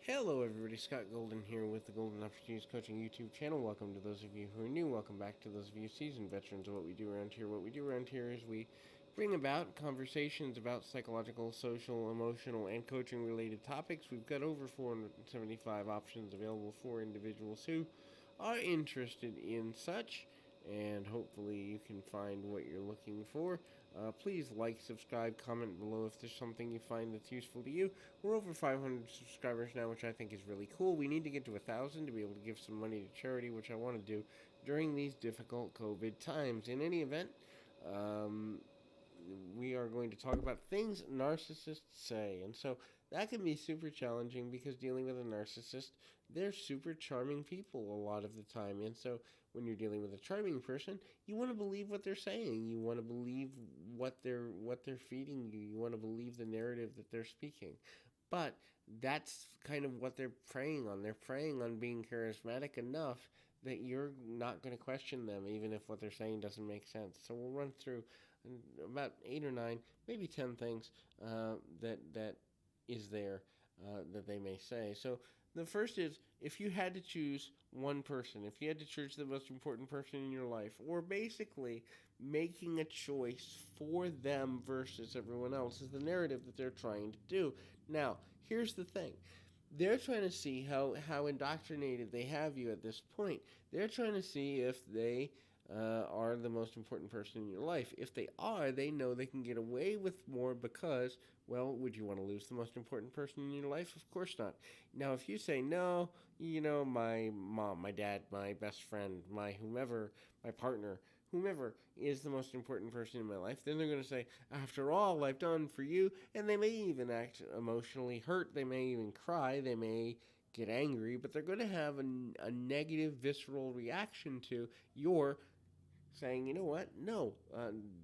Hello, everybody. Scott Golden here with the Golden Opportunities Coaching YouTube channel. Welcome to those of you who are new. Welcome back to those of you seasoned veterans of what we do around here. What we do around here is we bring about conversations about psychological, social, emotional, and coaching related topics. We've got over 475 options available for individuals who are interested in such, and hopefully you can find what you're looking for. Please like, subscribe, comment below if there's something you find that's useful to you. We're over 500 subscribers now, which I think is really cool. We need to get to 1,000 to be able to give some money to charity, which I want to do during these difficult COVID times. In any event, we are going to talk about things narcissists say. And so that can be super challenging because dealing with a narcissist, they're super charming people a lot of the time. And so when you're dealing with a charming person, you want to believe what they're saying. You want to believe what they're feeding you. You want to believe the narrative that they're speaking. But that's kind of what they're preying on. They're preying on being charismatic enough that you're not going to question them, even if what they're saying doesn't make sense. So we'll run through about 8 or 9, maybe 10 things that is there that they may say. So the first is, if you had to choose one person, if you had to choose the most important person in your life, or basically making a choice for them versus everyone else, is the narrative that they're trying to do. Now, here's the thing. They're trying to see how indoctrinated they have you at this point. They're trying to see if they are the most important person in your life. If they are, they know they can get away with more because, well, would you want to lose the most important person in your life? Of course not. Now, if you say, no, my mom, my dad, my best friend, my whomever, my partner, whomever is the most important person in my life, then they're going to say, after all I've done for you, and they may even act emotionally hurt, they may even cry, they may get angry, but they're going to have a negative, visceral reaction to your saying, you know what, no,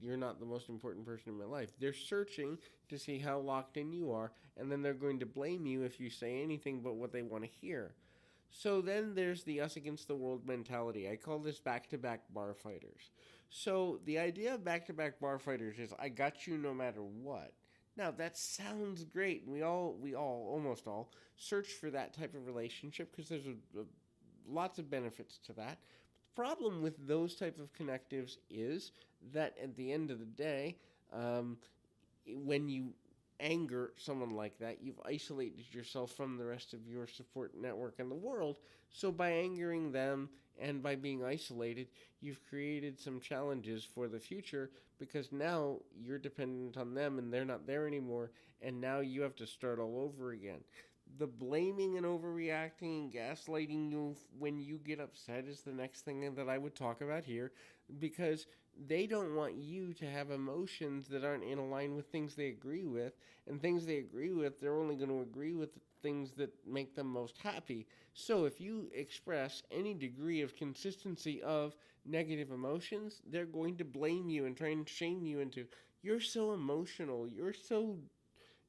you're not the most important person in my life. They're searching to see how locked in you are, and then they're going to blame you if you say anything but what they want to hear. So then there's the us against the world mentality. I call this back-to-back bar fighters. So the idea of back-to-back bar fighters is I got you no matter what. Now that sounds great. We all, almost all, search for that type of relationship because there's lots of benefits to that. The problem with those type of connectives is that at the end of the day, when you anger someone like that, you've isolated yourself from the rest of your support network in the world. So by angering them and by being isolated, you've created some challenges for the future because now you're dependent on them and they're not there anymore, and now you have to start all over again. The blaming and overreacting and gaslighting you when you get upset is the next thing that I would talk about here, because they don't want you to have emotions that aren't in line with things they agree with, and things they agree with, they're only going to agree with things that make them most happy. So if you express any degree of consistency of negative emotions, they're going to blame you and try and shame you into, you're so emotional, you're so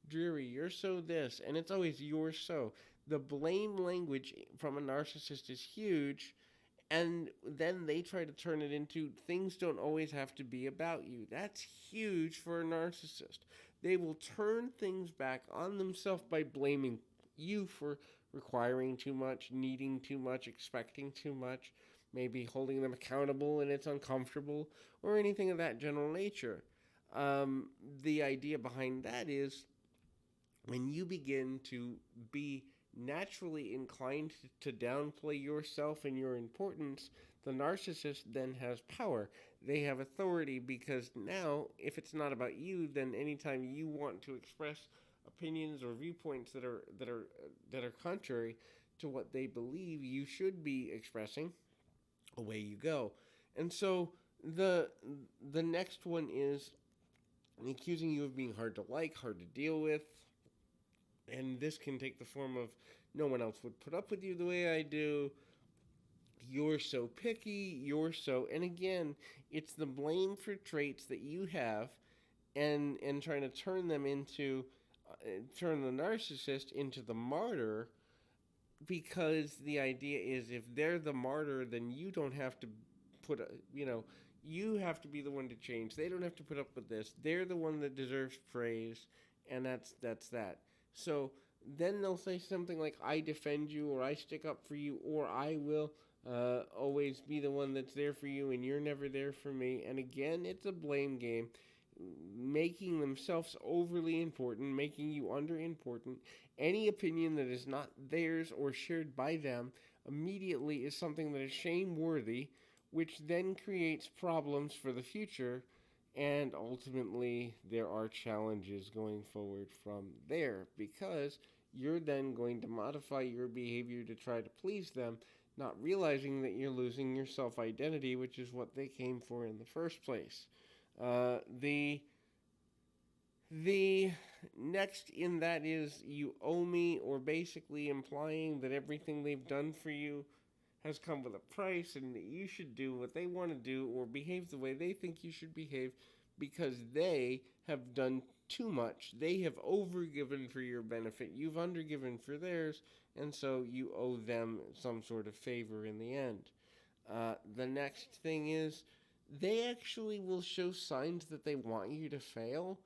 dreary, you're so this, and it's always you're so. The blame language from a narcissist is huge, and then they try to turn it into things don't always have to be about you. That's huge for a narcissist. They will turn things back on themselves by blaming you for requiring too much, needing too much, expecting too much, maybe holding them accountable and it's uncomfortable, or anything of that general nature. The idea behind that is when you begin to be naturally inclined to downplay yourself and your importance, the narcissist then has power. They have authority because now, if it's not about you, then anytime you want to express opinions or viewpoints that are contrary to what they believe you should be expressing, away you go. And so the next one is accusing you of being hard to like, hard to deal with, and this can take the form of no one else would put up with you the way I do. You're so picky. You're so, and again, it's the blame for traits that you have, and trying to turn them into, turn the narcissist into the martyr, because the idea is if they're the martyr, then you don't have to put you have to be the one to change. They don't have to put up with this. They're the one that deserves praise, and that's that. So then they'll say something like, I defend you, or I stick up for you, or I will always be the one that's there for you, and you're never there for me. And again, it's a blame game, making themselves overly important, making you underimportant. Any opinion that is not theirs or shared by them immediately is something that is shame worthy, which then creates problems for the future. And ultimately, there are challenges going forward from there because you're then going to modify your behavior to try to please them, not realizing that you're losing your self identity, which is what they came for in the first place. The next in that is you owe me, or basically implying that everything they've done for you has come with a price and that you should do what they want to do or behave the way they think you should behave because they have done too much. They have overgiven for your benefit, you've undergiven for theirs, and so you owe them some sort of favor in the end. The next thing is they actually will show signs that they want you to fail,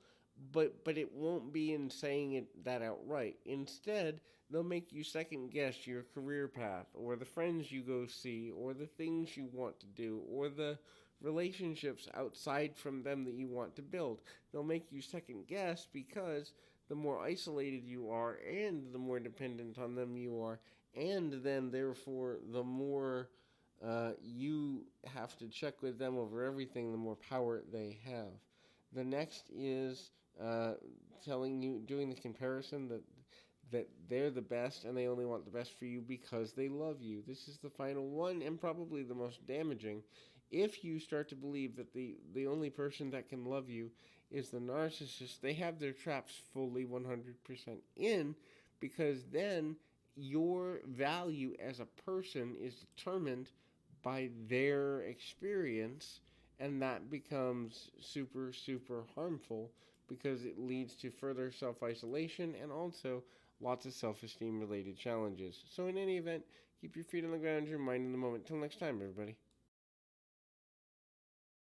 but it won't be in saying it that outright. Instead, they'll make you second guess your career path, or the friends you go see, or the things you want to do, or the relationships outside from them that you want to build. They'll make you second guess because the more isolated you are, and the more dependent on them you are, and then therefore the more you have to check with them over everything, the more power they have. The next is uh, telling you, doing the comparison that they're the best and they only want the best for you because they love you. This is the final one and probably the most damaging. If you start to believe that the only person that can love you is the narcissist, they have their traps fully 100% in, because then your value as a person is determined by their experience, and that becomes super, super harmful because it leads to further self isolation and also lots of self esteem related challenges. So, in any event, keep your feet on the ground, your mind in the moment. Till next time, everybody.